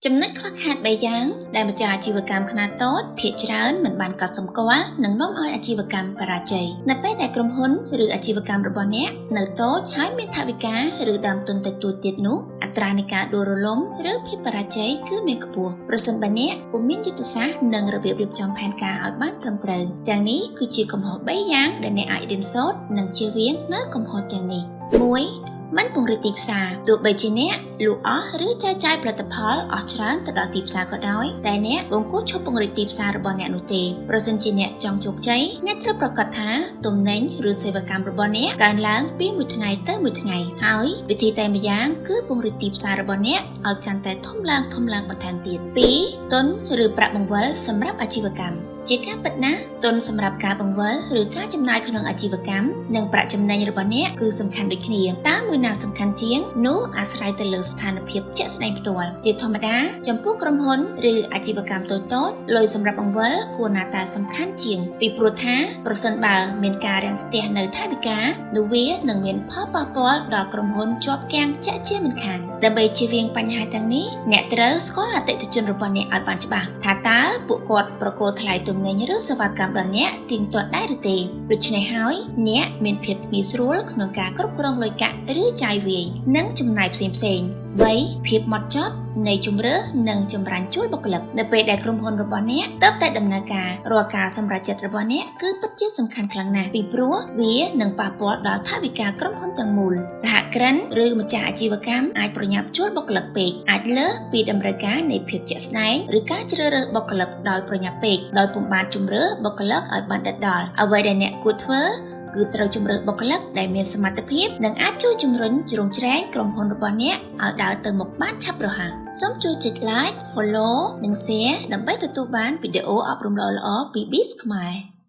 ចំណុចខ្វះខាត3យ៉ាងដែលម្ចាស់អាជីវកម្មខ្នាតតូចភាគច្រើនមិនបានកត់សម្គាល់និងនាំឲ្យអាជីវកម្មបរាជ័យនៅពេលដែលក្រុមហ៊ុនឬអាជីវកម្មរបស់អ្នកនៅតូចហើយមានថវិកាឬដើមទុនតិចតួចទៀតនោះអត្រានៃការដួលរលំឬភាពបរាជ័យគឺមានខ្ពស់ប្រសិនបើអ្នកពុំមានយុទ្ធសាស្ត្រនិងរបៀបរៀបចំផែនការឲ្យបានត្រឹមត្រូវទាំងនេះគឺជាកំហុស3យ៉ាងដែលអ្នកអាចរៀនសូត្រនិងជៀសវាងនៅកំហុសទាំងនេះ 1. មិនពង្រីកទីផ្សារទោះបីជាអ្នកលក់អស់ឬចែកចាយផលិតផលអស់ច្រើនទៅដល់ទីផ្សារក៏ដោយតែអ្នកមិនគួរឈប់ពង្រីកទីផ្សាររបស់អ្នកនោះទេប្រសិនជាអ្នកចង់ជោគជ័យអ្នកត្រូវប្រាកដថាទំនិញឬសេវាកម្មរបស់អ្នកកើនឡើងពីមួយថ្ងៃទៅមួយថ្ងៃហើយវិធីតែម្យ៉ាងគឺពង្រីកទីផ្សាររបស់អ្នកឲ្យកាន់តែធំឡើងបន្ថែមទៀត 2. ទុនឬប្រាក់បង្វិលសម្រាប់អាជីវកម្មជាការពិតណាស់ទុនសម្រាប់ការបង្វិលឬការចំណាយក្នុងអាជីវកម្មនិងប្រាក់ចំណេញរបស់អ្នកគឺសំខាន់ដូចគ្នាតើមួយណាសំខាន់ជាងនោះអាស្រ័យទៅលើស្ថានភាពជាក់ស្ដែងផ្ទាល់ជាធម្មតាចំពោះក្រុមហ៊ុនឬអាជីវកម្មតូចៗលុយសម្រាប់បង្វិលគួរណាតែសំខាន់ជាងពីព្រោះថាប្រសិនបើមានការរាំងស្ទះនៅថវិកានោះវានឹងមានផលប៉ះពាល់ដល់ក្រុមហ៊ុនជាប់គាំងជាក់ជាមិនខានដើម្បីជៀសវាងបញ្ហាទាំងនេះអ្នកត្រូវស្គាល់អតិថិជនរបស់អ្នកឲ្យបានច្បាស់ថាតើពួកគាត់ប្រកល់ថ្លៃទំនិញឬសេវាកម្មដល់អ្នកទៀងទាត់ដែរឬទេដូច្នេះហើយអ្នកមានភាពងាយស្រួលក្នុងការគ្រប់គ្រងលុយកាក់ឬចាយវាយនិងចំណាយផ្សេងៗ 3. ភាពម៉ត់ចត់នៃជំរឿនិងចម្រាញ់ជួលបុគ្គលិកនៅពេលដែលក្រុមហ៊ុនរបស់អ្នកទើបតែដំណើរការរាល់ការសម្រេចចិត្តរបស់អ្នកគឺពិតជាសំខាន់ខ្លាំងណាស់ពីព្រោះវានឹងប៉ះពាល់ដល់ថវិកាក្រុមហ៊ុនទាំងមូលសហគ្រិនឬម្ចាស់អាជីវកម្មអាចប្រញាប់ជួលបុគ្គលិកពេកអាចលើសពីតម្រូវការនៃភាពជាក់ស្ដែងឬការជ្រើសរើសបុគ្គលិកដោយប្រញាប់ពេកដោយពុំបានជំរឿបុគ្គលិកឲ្យបានដិតដល់អ្វីដែលអ្នកគួរធ្វើគឺត្រូវជំរឿបុគ្គលិកដែលមានសមត្ថភាពនិងអាចជួយជំរុញជ្រោមជ្រែងក្រុមហ៊ុនរបស់អ្នកឲ្យដើរទៅមុខបានឆាប់រហ័សសូមជួយចុច like follow និង share ដើម្បីទទួលបានវីដេអូអប់រំល្អៗពី Biz ខ្មែរ